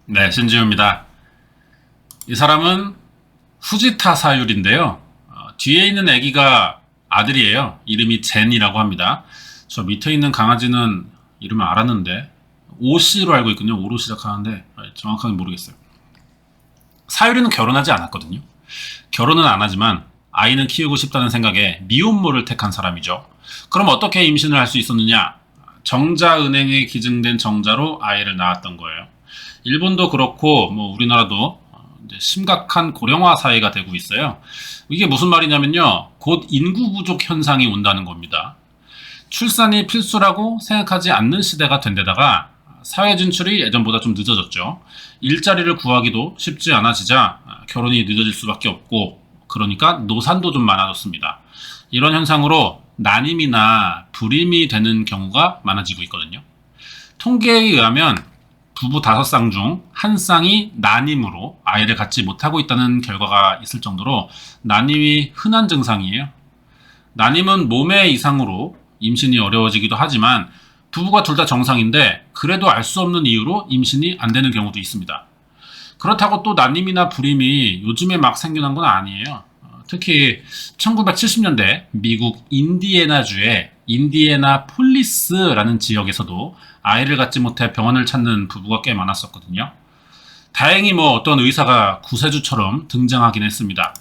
네, 신지우입니다. 이 사람은 후지타 사율인데요. 뒤에 있는 아기가 아들이에요. 이름이 젠이라고 합니다. 저 밑에 있는 강아지는 이름을 알았는데 오씨로 알고 있거든요. 오로 시작하는데 정확하게 모르겠어요. 사유리는 결혼하지 않았거든요. 결혼은 안 하지만 아이는 키우고 싶다는 생각에 미혼모를 택한 사람이죠. 그럼 어떻게 임신을 할 수 있었느냐? 정자은행에 기증된 정자로 아이를 낳았던 거예요. 일본도 그렇고 우리나라도 이제 심각한 고령화 사회가 되고 있어요. 이게 무슨 말이냐면요. 곧 인구 부족 현상이 온다는 겁니다. 출산이 필수라고 생각하지 않는 시대가 된 데다가 사회 진출이 예전보다 좀 늦어졌죠. 일자리를 구하기도 쉽지 않아지자 결혼이 늦어질 수밖에 없고, 그러니까 노산도 좀 많아졌습니다. 이런 현상으로 난임이나 불임이 되는 경우가 많아지고 있거든요. 통계에 의하면 부부 5쌍 중 1쌍이 난임으로 아이를 갖지 못하고 있다는 결과가 있을 정도로 난임이 흔한 증상이에요. 난임은 몸의 이상으로 임신이 어려워지기도 하지만 부부가 둘 다 정상인데 그래도 알 수 없는 이유로 임신이 안 되는 경우도 있습니다. 그렇다고 또 난임이나 불임이 요즘에 막 생겨난 건 아니에요. 특히 1970년대 미국 인디애나주의 인디애나 폴리스라는 지역에서도 아이를 갖지 못해 병원을 찾는 부부가 꽤 많았었거든요. 다행히 어떤 의사가 구세주처럼 등장하긴 했습니다.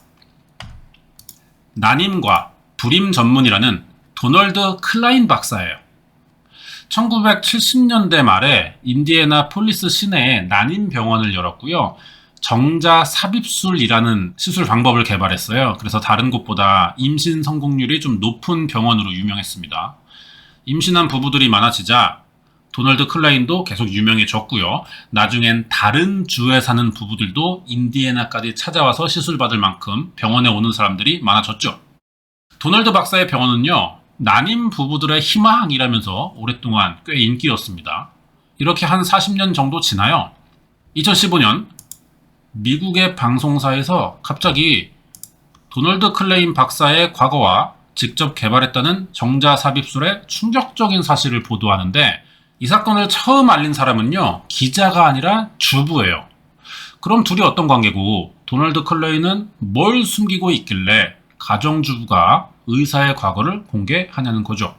난임과 불임 전문이라는 도널드 클라인 박사예요. 1970년대 말에 인디애나 폴리스 시내에 난임병원을 열었고요. 정자 삽입술이라는 시술 방법을 개발했어요. 그래서 다른 곳보다 임신 성공률이 좀 높은 병원으로 유명했습니다. 임신한 부부들이 많아지자 도널드 클라인도 계속 유명해졌고요. 나중엔 다른 주에 사는 부부들도 인디애나까지 찾아와서 시술받을 만큼 병원에 오는 사람들이 많아졌죠. 도널드 박사의 병원은요, 난임 부부들의 희망이라면서 오랫동안 꽤 인기였습니다. 이렇게 한 40년 정도 지나요. 2015년 미국의 방송사에서 갑자기 도널드 클레인 박사의 과거와 직접 개발했다는 정자 삽입술의 충격적인 사실을 보도하는데, 이 사건을 처음 알린 사람은요, 기자가 아니라 주부예요. 그럼 둘이 어떤 관계고 도널드 클레인은 뭘 숨기고 있길래 가정주부가 의사의 과거를 공개하냐는 거죠.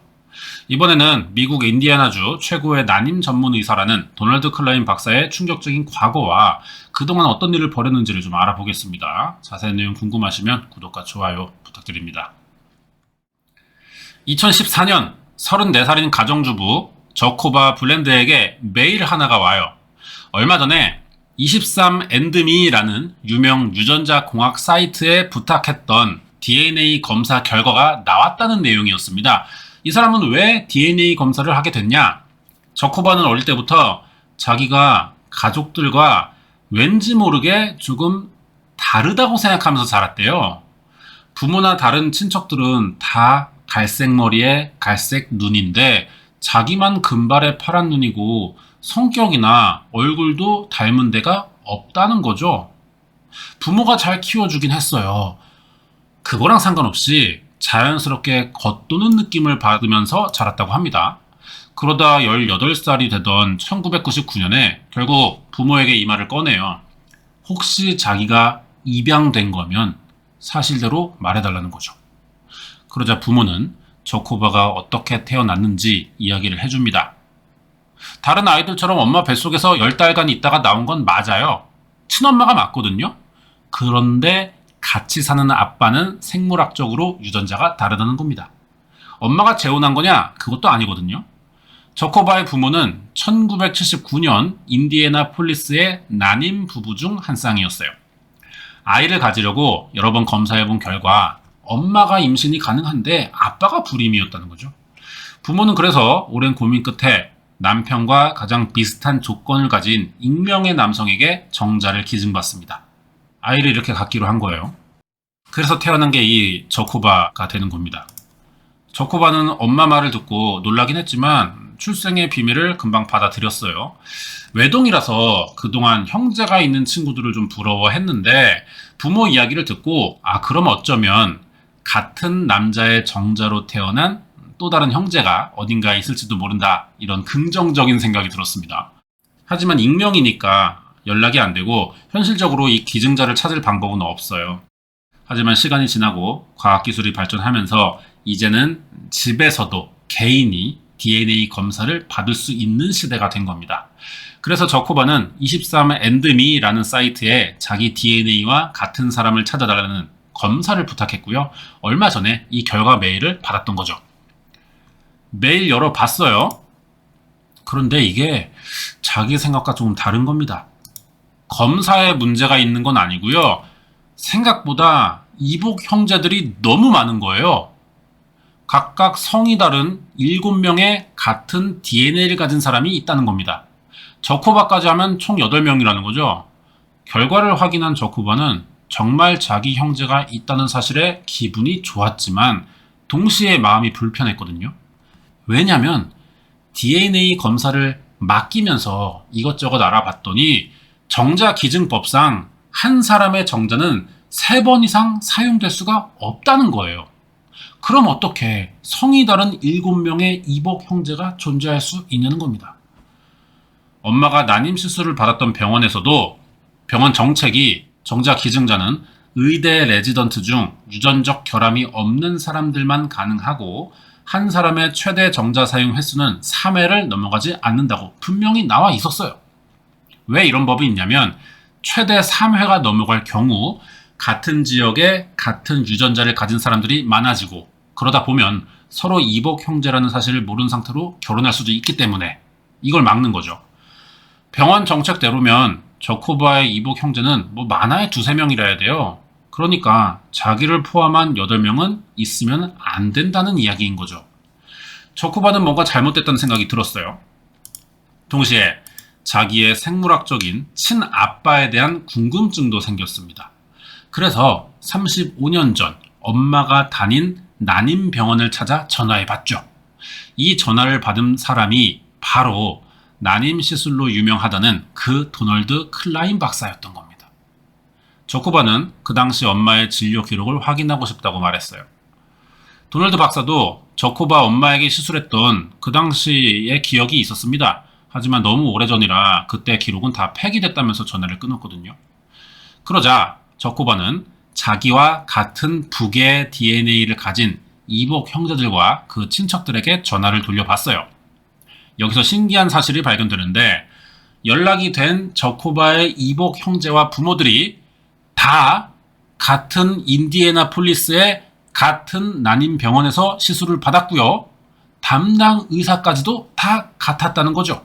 이번에는 미국 인디애나주 최고의 난임 전문 의사라는 도널드 클라인 박사의 충격적인 과거와 그동안 어떤 일을 벌였는지를 좀 알아보겠습니다. 자세한 내용 궁금하시면 구독과 좋아요 부탁드립니다. 2014년 34살인 가정주부 저코바 블랜드에게 메일 하나가 와요. 얼마 전에 23andme라는 유명 유전자 공학 사이트에 부탁했던 DNA 검사 결과가 나왔다는 내용이었습니다. 이 사람은 왜 DNA 검사를 하게 됐냐? 저코바는 어릴 때부터 자기가 가족들과 왠지 모르게 조금 다르다고 생각하면서 자랐대요. 부모나 다른 친척들은 다 갈색 머리에 갈색 눈인데 자기만 금발에 파란 눈이고 성격이나 얼굴도 닮은 데가 없다는 거죠. 부모가 잘 키워주긴 했어요. 그거랑 상관없이 자연스럽게 겉도는 느낌을 받으면서 자랐다고 합니다. 그러다 18살이 되던 1999년에 결국 부모에게 이 말을 꺼내요. 혹시 자기가 입양된 거면 사실대로 말해달라는 거죠. 그러자 부모는 저코바가 어떻게 태어났는지 이야기를 해줍니다. 다른 아이들처럼 엄마 뱃속에서 10달간 있다가 나온 건 맞아요. 친엄마가 맞거든요. 그런데 같이 사는 아빠는 생물학적으로 유전자가 다르다는 겁니다. 엄마가 재혼한 거냐? 그것도 아니거든요. 저코바의 부모는 1979년 인디애나 폴리스의 난임 부부 중 한 쌍이었어요. 아이를 가지려고 여러 번 검사해본 결과 엄마가 임신이 가능한데 아빠가 불임이었다는 거죠. 부모는 그래서 오랜 고민 끝에 남편과 가장 비슷한 조건을 가진 익명의 남성에게 정자를 기증받습니다. 아이를 이렇게 갖기로 한 거예요. 그래서 태어난 게 이 저코바가 되는 겁니다. 저코바는 엄마 말을 듣고 놀라긴 했지만 출생의 비밀을 금방 받아들였어요. 외동이라서 그동안 형제가 있는 친구들을 좀 부러워했는데 부모 이야기를 듣고 그럼 어쩌면 같은 남자의 정자로 태어난 또 다른 형제가 어딘가에 있을지도 모른다, 이런 긍정적인 생각이 들었습니다. 하지만 익명이니까 연락이 안 되고 현실적으로 이 기증자를 찾을 방법은 없어요. 하지만 시간이 지나고 과학기술이 발전하면서 이제는 집에서도 개인이 DNA 검사를 받을 수 있는 시대가 된 겁니다. 그래서 저코바는 23andMe라는 사이트에 자기 DNA와 같은 사람을 찾아달라는 검사를 부탁했고요. 얼마 전에 이 결과 메일을 받았던 거죠. 메일 열어봤어요. 그런데 이게 자기 생각과 조금 다른 겁니다. 검사에 문제가 있는 건 아니고요. 생각보다 이복 형제들이 너무 많은 거예요. 각각 성이 다른 7명의 같은 DNA를 가진 사람이 있다는 겁니다. 저코바까지 하면 총 8명이라는 거죠. 결과를 확인한 저코바는 정말 자기 형제가 있다는 사실에 기분이 좋았지만 동시에 마음이 불편했거든요. 왜냐면 DNA 검사를 맡기면서 이것저것 알아봤더니 정자기증법상 한 사람의 정자는 3번 이상 사용될 수가 없다는 거예요. 그럼 어떻게 성이 다른 7명의 이복 형제가 존재할 수 있냐는 겁니다. 엄마가 난임 시술을 받았던 병원에서도 병원 정책이 정자기증자는 의대 레지던트 중 유전적 결함이 없는 사람들만 가능하고 한 사람의 최대 정자 사용 횟수는 3회를 넘어가지 않는다고 분명히 나와 있었어요. 왜 이런 법이 있냐면 최대 3회가 넘어갈 경우 같은 지역에 같은 유전자를 가진 사람들이 많아지고 그러다 보면 서로 이복 형제라는 사실을 모르는 상태로 결혼할 수도 있기 때문에 이걸 막는 거죠. 병원 정책대로면 저코바의 이복 형제는 많아야 2~3명이라 해야 돼요. 그러니까 자기를 포함한 8명은 있으면 안 된다는 이야기인 거죠. 저코바는 뭔가 잘못됐다는 생각이 들었어요. 동시에 자기의 생물학적인 친아빠에 대한 궁금증도 생겼습니다. 그래서 35년 전 엄마가 다닌 난임병원을 찾아 전화해봤죠. 이 전화를 받은 사람이 바로 난임 시술로 유명하다는 그 도널드 클라인 박사였던 겁니다. 저코바는 그 당시 엄마의 진료 기록을 확인하고 싶다고 말했어요. 도널드 박사도 저코바 엄마에게 시술했던 그 당시의 기억이 있었습니다. 하지만 너무 오래전이라 그때 기록은 다 폐기됐다면서 전화를 끊었거든요. 그러자 저코바는 자기와 같은 부계 DNA를 가진 이복 형제들과 그 친척들에게 전화를 돌려봤어요. 여기서 신기한 사실이 발견되는데 연락이 된 저코바의 이복 형제와 부모들이 다 같은 인디애나폴리스의 같은 난임병원에서 시술을 받았고요. 담당 의사까지도 다 같았다는 거죠.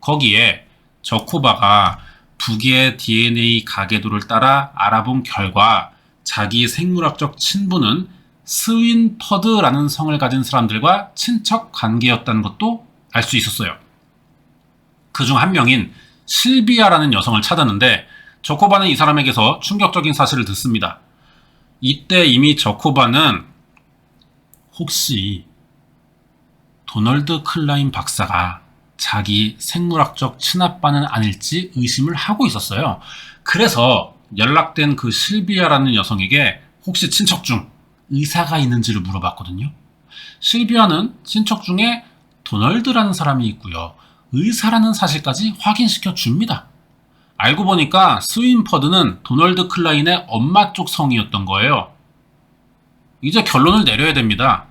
거기에 저코바가 부계 DNA 가계도를 따라 알아본 결과 자기 생물학적 친부는 스윈퍼드라는 성을 가진 사람들과 친척 관계였다는 것도 알 수 있었어요. 그중 한 명인 실비아라는 여성을 찾았는데 저코바는 이 사람에게서 충격적인 사실을 듣습니다. 이때 이미 저코바는 혹시 도널드 클라인 박사가 자기 생물학적 친아빠는 아닐지 의심을 하고 있었어요. 그래서 연락된 그 실비아라는 여성에게 혹시 친척 중 의사가 있는지를 물어봤거든요. 실비아는 친척 중에 도널드라는 사람이 있고요. 의사라는 사실까지 확인시켜 줍니다. 알고 보니까 스윈퍼드는 도널드 클라인의 엄마 쪽 성이었던 거예요. 이제 결론을 내려야 됩니다.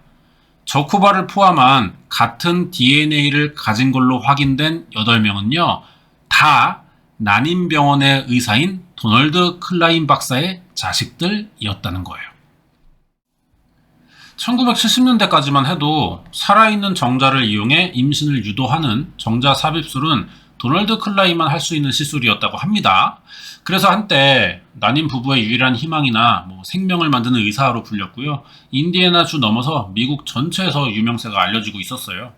저코바를 포함한 같은 DNA를 가진 걸로 확인된 8명은요. 다 난임병원의 의사인 도널드 클라인 박사의 자식들이었다는 거예요. 1970년대까지만 해도 살아있는 정자를 이용해 임신을 유도하는 정자 삽입술은 도널드 클라인만 할 수 있는 시술이었다고 합니다. 그래서 한때 난임 부부의 유일한 희망이나 생명을 만드는 의사로 불렸고요. 인디애나주 넘어서 미국 전체에서 유명세가 알려지고 있었어요.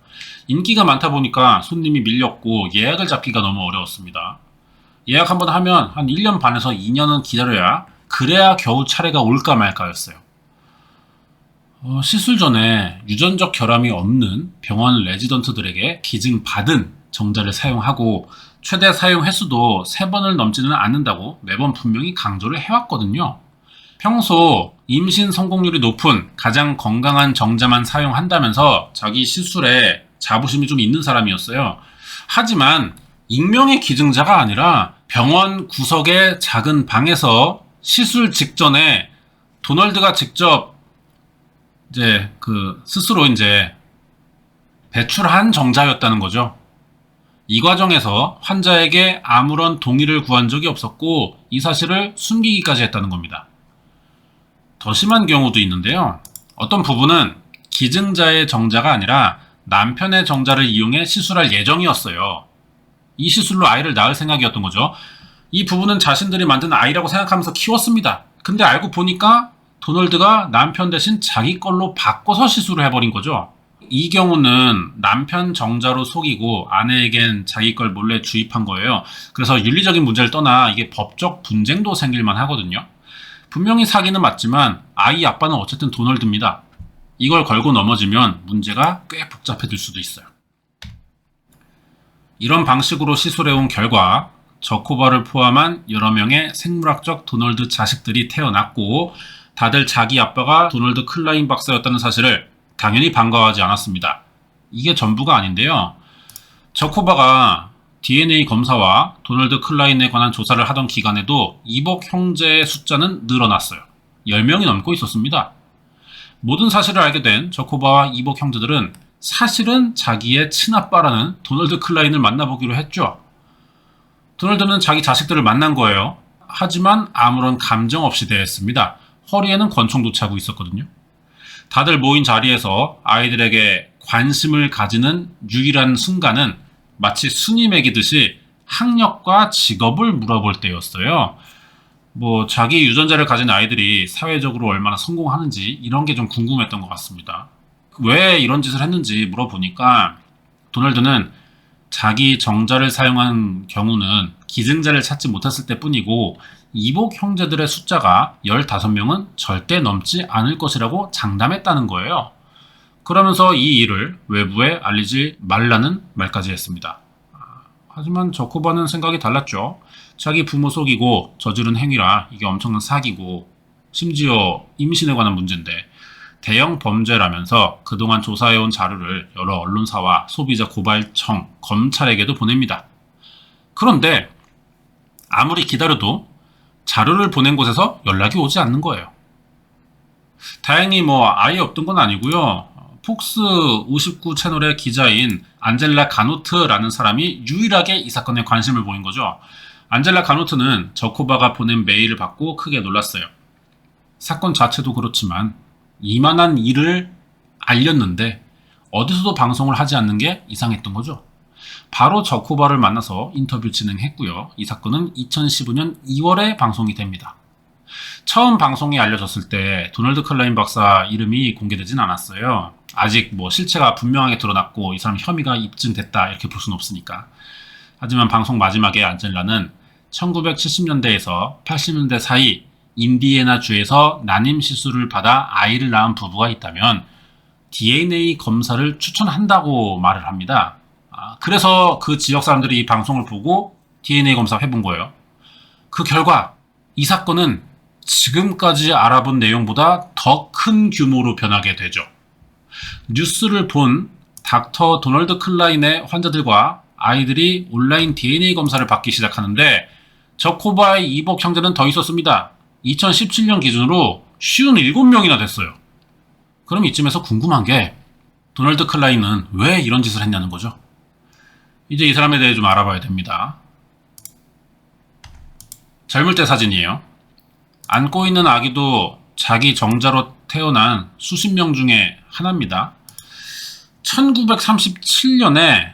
인기가 많다 보니까 손님이 밀렸고 예약을 잡기가 너무 어려웠습니다. 예약 한번 하면 한 1년 반에서 2년은 기다려야 그래야 겨우 차례가 올까 말까였어요. 시술 전에 유전적 결함이 없는 병원 레지던트들에게 기증받은 정자를 사용하고 최대 사용 횟수도 3번을 넘지는 않는다고 매번 분명히 강조를 해왔거든요. 평소 임신 성공률이 높은 가장 건강한 정자만 사용한다면서 자기 시술에 자부심이 좀 있는 사람이었어요. 하지만 익명의 기증자가 아니라 병원 구석의 작은 방에서 시술 직전에 도널드가 직접 스스로 배출한 정자였다는 거죠. 이 과정에서 환자에게 아무런 동의를 구한 적이 없었고 이 사실을 숨기기까지 했다는 겁니다. 더 심한 경우도 있는데요. 어떤 부부는 기증자의 정자가 아니라 남편의 정자를 이용해 시술할 예정이었어요. 이 시술로 아이를 낳을 생각이었던 거죠. 이 부부는 자신들이 만든 아이라고 생각하면서 키웠습니다. 근데 알고 보니까 도널드가 남편 대신 자기 걸로 바꿔서 시술을 해버린 거죠. 이 경우는 남편 정자로 속이고 아내에겐 자기 걸 몰래 주입한 거예요. 그래서 윤리적인 문제를 떠나 이게 법적 분쟁도 생길만 하거든요. 분명히 사기는 맞지만 아이 아빠는 어쨌든 도널드입니다. 이걸 걸고 넘어지면 문제가 꽤 복잡해질 수도 있어요. 이런 방식으로 시술해온 결과 저코바를 포함한 여러 명의 생물학적 도널드 자식들이 태어났고 다들 자기 아빠가 도널드 클라인 박사였다는 사실을 당연히 반가워하지 않았습니다. 이게 전부가 아닌데요. 저코바가 DNA 검사와 도널드 클라인에 관한 조사를 하던 기간에도 이복 형제의 숫자는 늘어났어요. 10명이 넘고 있었습니다. 모든 사실을 알게 된 저코바와 이복 형제들은 사실은 자기의 친아빠라는 도널드 클라인을 만나보기로 했죠. 도널드는 자기 자식들을 만난 거예요. 하지만 아무런 감정 없이 대했습니다. 허리에는 권총도 차고 있었거든요. 다들 모인 자리에서 아이들에게 관심을 가지는 유일한 순간은 마치 순위 매기듯이 학력과 직업을 물어볼 때였어요. 자기 유전자를 가진 아이들이 사회적으로 얼마나 성공하는지 이런 게 좀 궁금했던 것 같습니다. 왜 이런 짓을 했는지 물어보니까 도널드는 자기 정자를 사용한 경우는 기증자를 찾지 못했을 때뿐이고 이복 형제들의 숫자가 15명은 절대 넘지 않을 것이라고 장담했다는 거예요. 그러면서 이 일을 외부에 알리지 말라는 말까지 했습니다. 하지만 저코바는 생각이 달랐죠. 자기 부모 속이고 저지른 행위라 이게 엄청난 사기고 심지어 임신에 관한 문제인데 대형 범죄라면서 그동안 조사해온 자료를 여러 언론사와 소비자 고발청, 검찰에게도 보냅니다. 그런데 아무리 기다려도 자료를 보낸 곳에서 연락이 오지 않는 거예요. 다행히 아예 없던 건 아니고요. 폭스 59 채널의 기자인 안젤라 가노트라는 사람이 유일하게 이 사건에 관심을 보인 거죠. 안젤라 가노트는 저코바가 보낸 메일을 받고 크게 놀랐어요. 사건 자체도 그렇지만 이만한 일을 알렸는데 어디서도 방송을 하지 않는 게 이상했던 거죠. 바로 저코바를 만나서 인터뷰 진행했고요. 이 사건은 2015년 2월에 방송이 됩니다. 처음 방송이 알려졌을 때 도널드 클라인 박사 이름이 공개되진 않았어요. 아직 실체가 분명하게 드러났고 이 사람 혐의가 입증됐다 이렇게 볼 수는 없으니까. 하지만 방송 마지막에 안젤라는 1970년대에서 80년대 사이 인디애나 주에서 난임 시술을 받아 아이를 낳은 부부가 있다면 DNA 검사를 추천한다고 말을 합니다. 그래서 그 지역 사람들이 이 방송을 보고 DNA 검사 해본 거예요. 그 결과 이 사건은 지금까지 알아본 내용보다 더 큰 규모로 변하게 되죠. 뉴스를 본 닥터 도널드 클라인의 환자들과 아이들이 온라인 DNA 검사를 받기 시작하는데 저코바의 이복 형제는 더 있었습니다. 2017년 기준으로 57명이나 됐어요. 그럼 이쯤에서 궁금한 게 도널드 클라인은 왜 이런 짓을 했냐는 거죠. 이제 이 사람에 대해 좀 알아봐야 됩니다. 젊을 때 사진이에요. 안고 있는 아기도 자기 정자로 태어난 수십 명 중에 하나입니다. 1937년에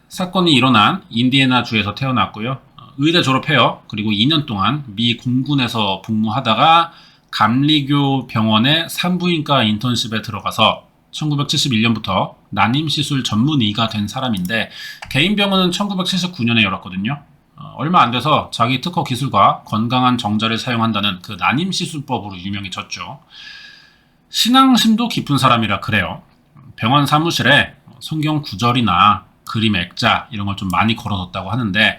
사건이 일어난 인디애나 주에서 태어났고요. 의대 졸업해요. 그리고 2년 동안 미 공군에서 복무하다가 감리교 병원의 산부인과 인턴십에 들어가서 1971년부터 난임시술 전문의가 된 사람인데 개인 병원은 1979년에 열었거든요. 얼마 안 돼서 자기 특허 기술과 건강한 정자를 사용한다는 그 난임시술법으로 유명해졌죠. 신앙심도 깊은 사람이라 그래요. 병원 사무실에 성경 구절이나 그림 액자 이런 걸 좀 많이 걸어뒀다고 하는데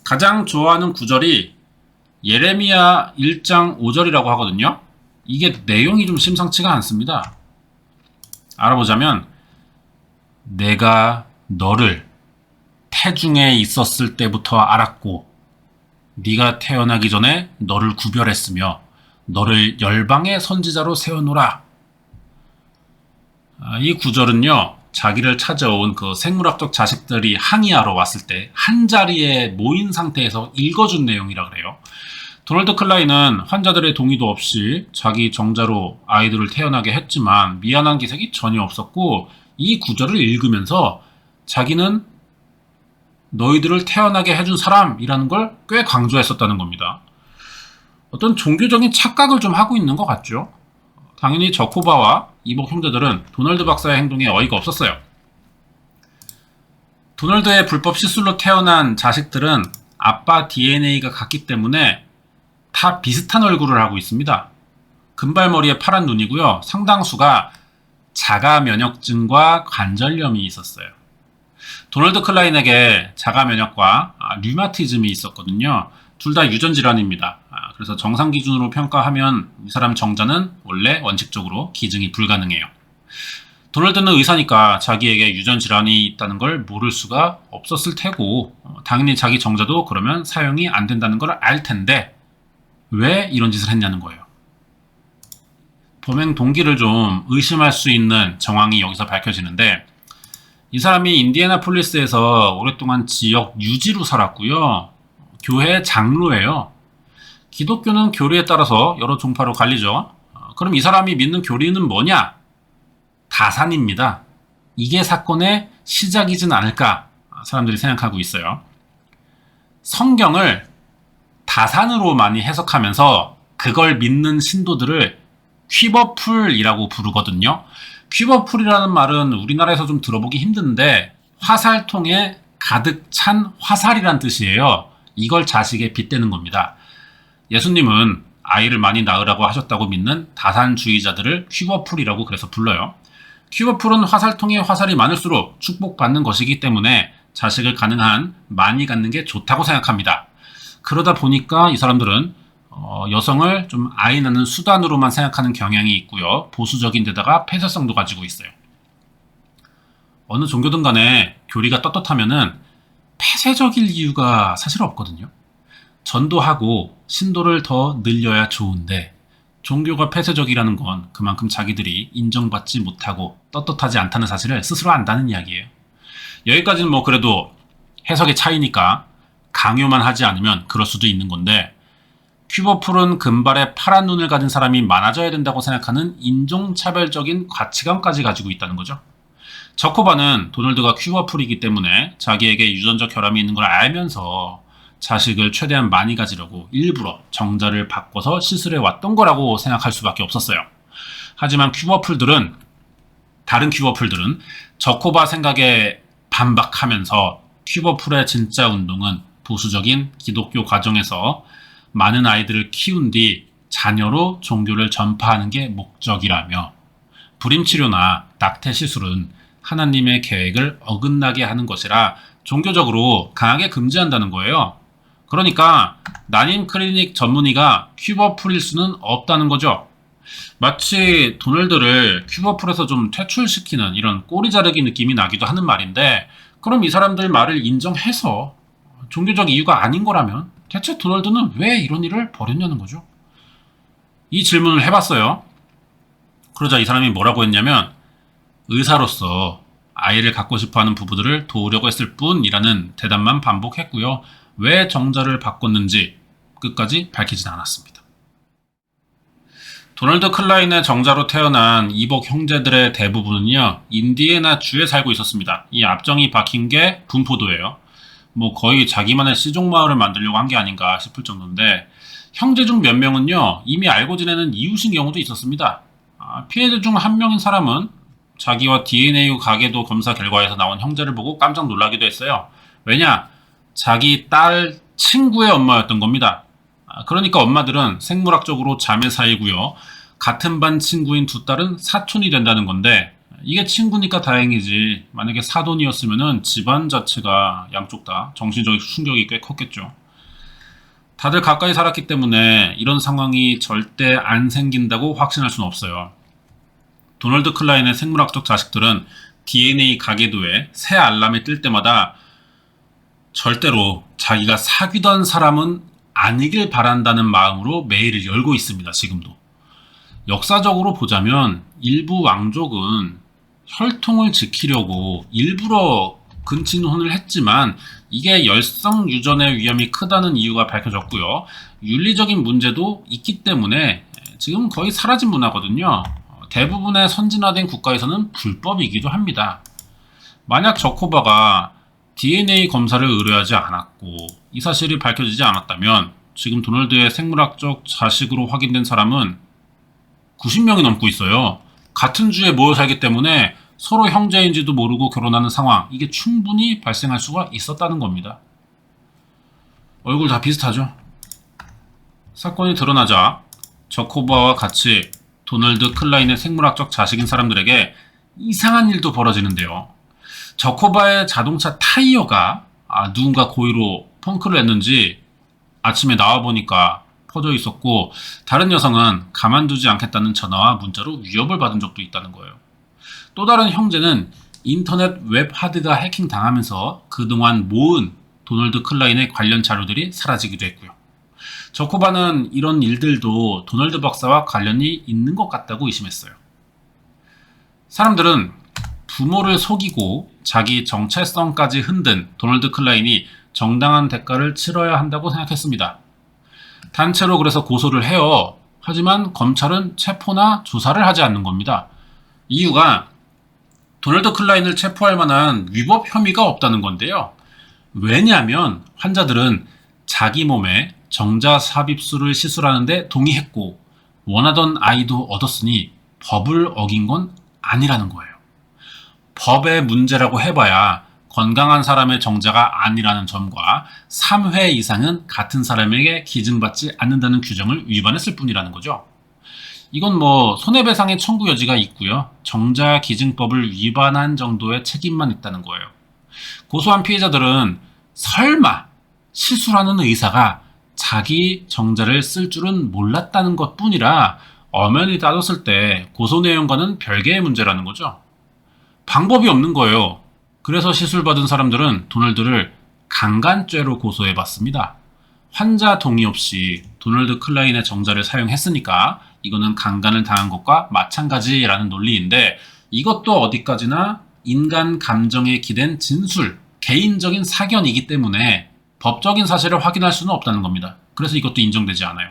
가장 좋아하는 구절이 예레미야 1장 5절이라고 하거든요. 이게 내용이 좀 심상치가 않습니다. 알아보자면 내가 너를 태중에 있었을 때부터 알았고 네가 태어나기 전에 너를 구별했으며 너를 열방의 선지자로 세워놓으라. 이 구절은요, 자기를 찾아온 그 생물학적 자식들이 항의하러 왔을 때 한자리에 모인 상태에서 읽어준 내용이라 그래요. 도널드 클라인은 환자들의 동의도 없이 자기 정자로 아이들을 태어나게 했지만 미안한 기색이 전혀 없었고, 이 구절을 읽으면서 자기는 너희들을 태어나게 해준 사람이라는 걸 꽤 강조했었다는 겁니다. 어떤 종교적인 착각을 좀 하고 있는 것 같죠. 당연히 저코바와 이복 형제들은 도널드 박사의 행동에 어이가 없었어요. 도널드의 불법 시술로 태어난 자식들은 아빠 DNA가 같기 때문에 다 비슷한 얼굴을 하고 있습니다. 금발머리에 파란 눈이고요. 상당수가 자가 면역증과 관절염이 있었어요. 도널드 클라인에게 자가 면역과 류마티즘이 있었거든요. 둘 다 유전 질환입니다. 그래서 정상 기준으로 평가하면 이 사람 정자는 원래 원칙적으로 기증이 불가능해요. 도널드는 의사니까 자기에게 유전 질환이 있다는 걸 모를 수가 없었을 테고, 당연히 자기 정자도 그러면 사용이 안 된다는 걸 알 텐데 왜 이런 짓을 했냐는 거예요. 범행 동기를 좀 의심할 수 있는 정황이 여기서 밝혀지는데, 이 사람이 인디애나폴리스에서 오랫동안 지역 유지로 살았고요. 교회 장로예요. 기독교는 교리에 따라서 여러 종파로 갈리죠. 그럼 이 사람이 믿는 교리는 뭐냐? 다산입니다. 이게 사건의 시작이진 않을까 사람들이 생각하고 있어요. 성경을 다산으로 많이 해석하면서 그걸 믿는 신도들을 퀴버풀이라고 부르거든요. 퀴버풀이라는 말은 우리나라에서 좀 들어보기 힘든데 화살통에 가득 찬 화살이란 뜻이에요. 이걸 자식에 빗대는 겁니다. 예수님은 아이를 많이 낳으라고 하셨다고 믿는 다산주의자들을 퀴버풀이라고 그래서 불러요. 퀴버풀은 화살통에 화살이 많을수록 축복받는 것이기 때문에 자식을 가능한 많이 갖는 게 좋다고 생각합니다. 그러다 보니까 이 사람들은 여성을 좀 아이 낳는 수단으로만 생각하는 경향이 있고요. 보수적인 데다가 폐쇄성도 가지고 있어요. 어느 종교든 간에 교리가 떳떳하면은 폐쇄적일 이유가 사실 없거든요. 전도하고 신도를 더 늘려야 좋은데 종교가 폐쇄적이라는 건 그만큼 자기들이 인정받지 못하고 떳떳하지 않다는 사실을 스스로 안다는 이야기예요. 여기까지는 뭐 그래도 해석의 차이니까 강요만 하지 않으면 그럴 수도 있는 건데, 퀴버풀은 금발에 파란 눈을 가진 사람이 많아져야 된다고 생각하는 인종차별적인 가치관까지 가지고 있다는 거죠. 저코바는 도널드가 퀴버풀이기 때문에 자기에게 유전적 결함이 있는 걸 알면서 자식을 최대한 많이 가지려고 일부러 정자를 바꿔서 시술해 왔던 거라고 생각할 수밖에 없었어요. 하지만 다른 퀴버풀들은 저코바 생각에 반박하면서 퀴버풀의 진짜 운동은 보수적인 기독교 가정에서 많은 아이들을 키운 뒤 자녀로 종교를 전파하는 게 목적이라며, 불임치료나 낙태 시술은 하나님의 계획을 어긋나게 하는 것이라 종교적으로 강하게 금지한다는 거예요. 그러니까 난임 클리닉 전문의가 퀴버풀일 수는 없다는 거죠. 마치 도널드를 퀴버풀에서 좀 퇴출시키는 이런 꼬리 자르기 느낌이 나기도 하는 말인데, 그럼 이 사람들 말을 인정해서 종교적 이유가 아닌 거라면 대체 도널드는 왜 이런 일을 벌였냐는 거죠. 이 질문을 해봤어요. 그러자 이 사람이 뭐라고 했냐면, 의사로서 아이를 갖고 싶어하는 부부들을 도우려고 했을 뿐이라는 대답만 반복했고요. 왜 정자를 바꿨는지 끝까지 밝히진 않았습니다. 도널드 클라인의 정자로 태어난 이복 형제들의 대부분은요, 인디애나 주에 살고 있었습니다. 이 앞정이 박힌 게 분포도예요. 뭐 거의 자기만의 시종마을을 만들려고 한 게 아닌가 싶을 정도인데, 형제 중 몇 명은요 이미 알고 지내는 이웃인 경우도 있었습니다. 피해자 중 한 명인 사람은 자기와 DNA 가계도 검사 결과에서 나온 형제를 보고 깜짝 놀라기도 했어요. 왜냐? 자기 딸 친구의 엄마였던 겁니다. 그러니까 엄마들은 생물학적으로 자매 사이고요. 같은 반 친구인 두 딸은 사촌이 된다는 건데, 이게 친구니까 다행이지 만약에 사돈이었으면 집안 자체가 양쪽 다 정신적 충격이 꽤 컸겠죠. 다들 가까이 살았기 때문에 이런 상황이 절대 안 생긴다고 확신할 수는 없어요. 도널드 클라인의 생물학적 자식들은 DNA 가계도에 새 알람이 뜰 때마다 절대로 자기가 사귀던 사람은 아니길 바란다는 마음으로 메일을 열고 있습니다. 지금도. 역사적으로 보자면 일부 왕족은 혈통을 지키려고 일부러 근친혼을 했지만 이게 열성 유전의 위험이 크다는 이유가 밝혀졌고요. 윤리적인 문제도 있기 때문에 지금 거의 사라진 문화거든요. 대부분의 선진화된 국가에서는 불법이기도 합니다. 만약 저코바가 DNA 검사를 의뢰하지 않았고 이 사실이 밝혀지지 않았다면 지금 도널드의 생물학적 자식으로 확인된 사람은 90명이 넘고 있어요. 같은 주에 모여 살기 때문에 서로 형제인지도 모르고 결혼하는 상황, 이게 충분히 발생할 수가 있었다는 겁니다. 얼굴 다 비슷하죠? 사건이 드러나자 저코바와 같이 도널드 클라인의 생물학적 자식인 사람들에게 이상한 일도 벌어지는데요. 저코바의 자동차 타이어가 누군가 고의로 펑크를 냈는지 아침에 나와보니까 퍼져 있었고, 다른 여성은 가만두지 않겠다는 전화와 문자로 위협을 받은 적도 있다는 거예요. 또 다른 형제는 인터넷 웹 하드가 해킹당하면서 그동안 모은 도널드 클라인의 관련 자료들이 사라지기도 했고요. 저코바는 이런 일들도 도널드 박사와 관련이 있는 것 같다고 의심했어요. 사람들은 부모를 속이고 자기 정체성까지 흔든 도널드 클라인이 정당한 대가를 치러야 한다고 생각했습니다. 단체로 그래서 고소를 해요. 하지만 검찰은 체포나 조사를 하지 않는 겁니다. 이유가 도널드 클라인을 체포할 만한 위법 혐의가 없다는 건데요. 왜냐하면 환자들은 자기 몸에 정자 삽입술을 시술하는데 동의했고 원하던 아이도 얻었으니 법을 어긴 건 아니라는 거예요. 법의 문제라고 해봐야 건강한 사람의 정자가 아니라는 점과 3회 이상은 같은 사람에게 기증받지 않는다는 규정을 위반했을 뿐이라는 거죠. 이건 손해배상의 청구 여지가 있고요. 정자 기증법을 위반한 정도의 책임만 있다는 거예요. 고소한 피해자들은 설마 시술하는 의사가 자기 정자를 쓸 줄은 몰랐다는 것 뿐이라 엄연히 따졌을 때 고소 내용과는 별개의 문제라는 거죠. 방법이 없는 거예요. 그래서 시술받은 사람들은 도널드를 강간죄로 고소해봤습니다. 환자 동의 없이 도널드 클라인의 정자를 사용했으니까 이거는 강간을 당한 것과 마찬가지라는 논리인데, 이것도 어디까지나 인간 감정에 기댄 진술, 개인적인 사견이기 때문에 법적인 사실을 확인할 수는 없다는 겁니다. 그래서 이것도 인정되지 않아요.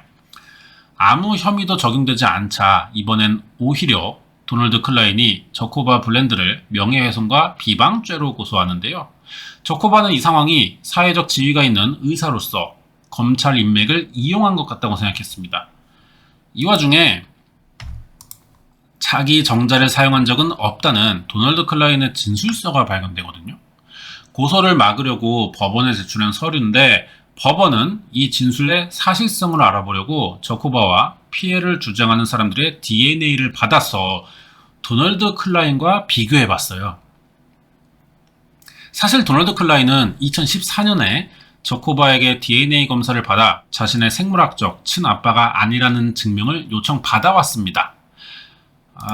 아무 혐의도 적용되지 않자 이번엔 오히려 도널드 클라인이 저코바 블랜드를 명예훼손과 비방죄로 고소하는데요. 저코바는 이 상황이 사회적 지위가 있는 의사로서 검찰 인맥을 이용한 것 같다고 생각했습니다. 이 와중에 자기 정자를 사용한 적은 없다는 도널드 클라인의 진술서가 발견되거든요. 고소를 막으려고 법원에 제출한 서류인데 법원은 이 진술의 사실성을 알아보려고 저코바와 피해를 주장하는 사람들의 DNA를 받아서 도널드 클라인과 비교해봤어요. 사실 도널드 클라인은 2014년에 저코바에게 DNA 검사를 받아 자신의 생물학적 친아빠가 아니라는 증명을 요청받아왔습니다.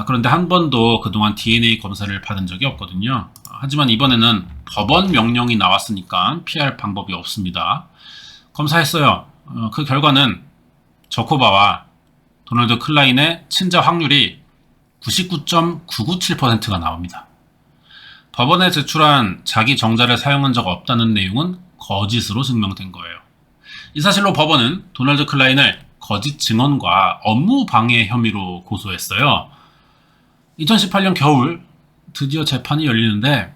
그런데 한 번도 그동안 DNA 검사를 받은 적이 없거든요. 하지만 이번에는 법원 명령이 나왔으니까 피할 방법이 없습니다. 검사했어요. 그 결과는 저코바와 도널드 클라인의 친자 확률이 99.997%가 나옵니다. 법원에 제출한 자기 정자를 사용한 적 없다는 내용은 거짓으로 증명된 거예요. 이 사실로 법원은 도널드 클라인을 거짓 증언과 업무 방해 혐의로 고소했어요. 2018년 겨울 드디어 재판이 열리는데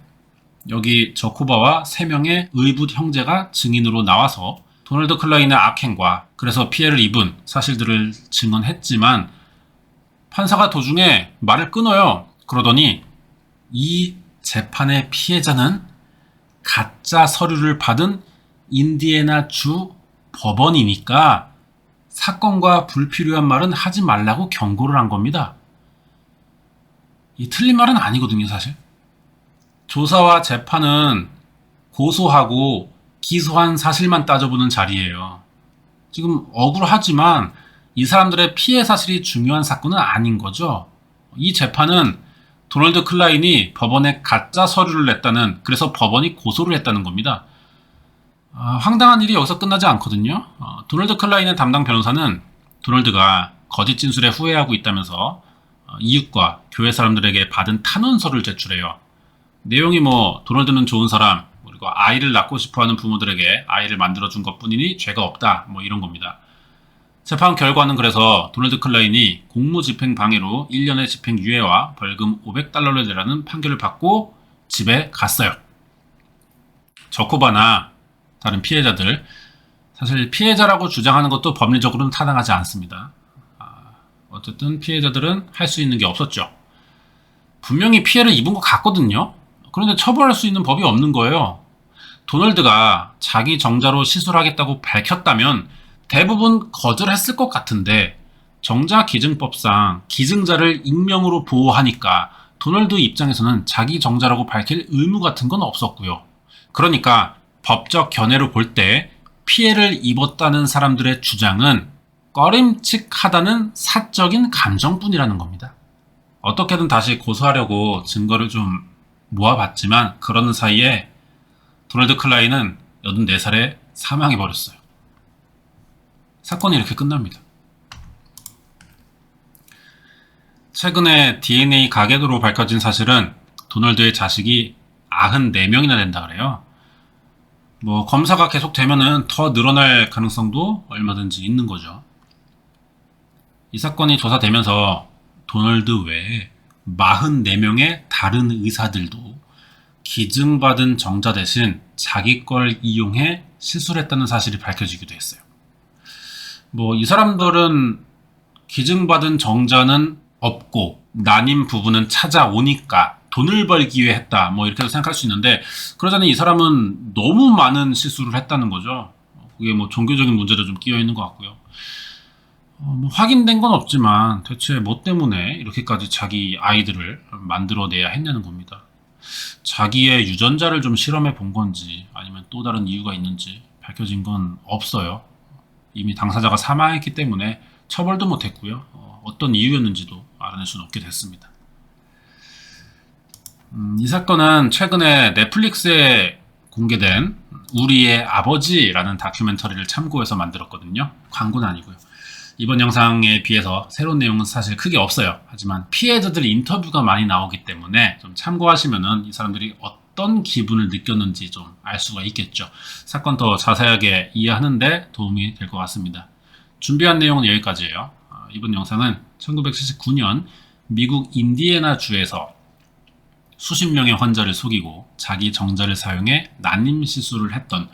여기 저코바와 3명의 의붓 형제가 증인으로 나와서 도널드 클라인의 악행과 그래서 피해를 입은 사실들을 증언했지만 판사가 도중에 말을 끊어요. 그러더니 이 재판의 피해자는 가짜 서류를 받은 인디애나 주 법원이니까 사건과 불필요한 말은 하지 말라고 경고를 한 겁니다. 이 틀린 말은 아니거든요, 사실. 조사와 재판은 고소하고 기소한 사실만 따져보는 자리예요. 지금 억울하지만 이 사람들의 피해 사실이 중요한 사건은 아닌 거죠. 이 재판은 도널드 클라인이 법원에 가짜 서류를 냈다는, 그래서 법원이 고소를 했다는 겁니다. 황당한 일이 여기서 끝나지 않거든요. 도널드 클라인의 담당 변호사는 도널드가 거짓 진술에 후회하고 있다면서 이웃과 교회 사람들에게 받은 탄원서를 제출해요. 내용이 도널드는 좋은 사람, 그리고 아이를 낳고 싶어하는 부모들에게 아이를 만들어준 것뿐이니 죄가 없다, 이런 겁니다. 재판 결과는 그래서 도널드 클라인이 공무집행 방해로 1년의 집행유예와 벌금 $500를 내라는 판결을 받고 집에 갔어요. 저코바나 다른 피해자들, 사실 피해자라고 주장하는 것도 법리적으로는 타당하지 않습니다. 어쨌든 피해자들은 할 수 있는 게 없었죠. 분명히 피해를 입은 것 같거든요. 그런데 처벌할 수 있는 법이 없는 거예요. 도널드가 자기 정자로 시술하겠다고 밝혔다면 대부분 거절했을 것 같은데 정자기증법상 기증자를 익명으로 보호하니까 도널드 입장에서는 자기 정자라고 밝힐 의무 같은 건 없었고요. 그러니까 법적 견해로 볼 때 피해를 입었다는 사람들의 주장은 꺼림칙하다는 사적인 감정뿐이라는 겁니다. 어떻게든 다시 고소하려고 증거를 좀 모아봤지만 그러는 사이에 도널드 클라인은 84살에 사망해버렸어요. 사건이 이렇게 끝납니다. 최근에 DNA 가계도로 밝혀진 사실은 도널드의 자식이 94명이나 된다 그래요. 검사가 계속되면은 더 늘어날 가능성도 얼마든지 있는 거죠. 이 사건이 조사되면서 도널드 외에 44명의 다른 의사들도 기증받은 정자 대신 자기 걸 이용해 시술했다는 사실이 밝혀지기도 했어요. 이 사람들은 기증받은 정자는 없고 난임 부부는 찾아오니까 돈을 벌기 위해 했다, 이렇게도 생각할 수 있는데, 그러자니 이 사람은 너무 많은 실수를 했다는 거죠. 그게 종교적인 문제도 좀 끼어 있는 것 같고요. 확인된 건 없지만 대체 뭐 때문에 이렇게까지 자기 아이들을 만들어내야 했냐는 겁니다. 자기의 유전자를 좀 실험해 본 건지 아니면 또 다른 이유가 있는지 밝혀진 건 없어요. 이미 당사자가 사망했기 때문에 처벌도 못했고요. 어떤 이유였는지도 알아낼 수는 없게 됐습니다. 이 사건은 최근에 넷플릭스에 공개된 우리의 아버지라는 다큐멘터리를 참고해서 만들었거든요. 광고는 아니고요. 이번 영상에 비해서 새로운 내용은 사실 크게 없어요. 하지만 피해자들 인터뷰가 많이 나오기 때문에 좀 참고하시면은 이 사람들이 어떤 기분을 느꼈는지 좀 알 수가 있겠죠. 사건 더 자세하게 이해하는데 도움이 될 것 같습니다. 준비한 내용은 여기까지예요. 이번 영상은 1979년 미국 인디애나 주에서 수십 명의 환자를 속이고 자기 정자를 사용해 난임 시술을 했던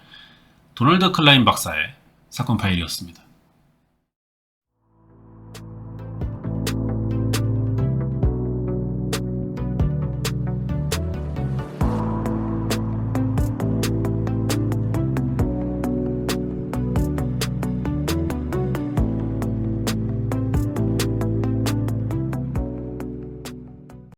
도널드 클라인 박사의 사건 파일이었습니다.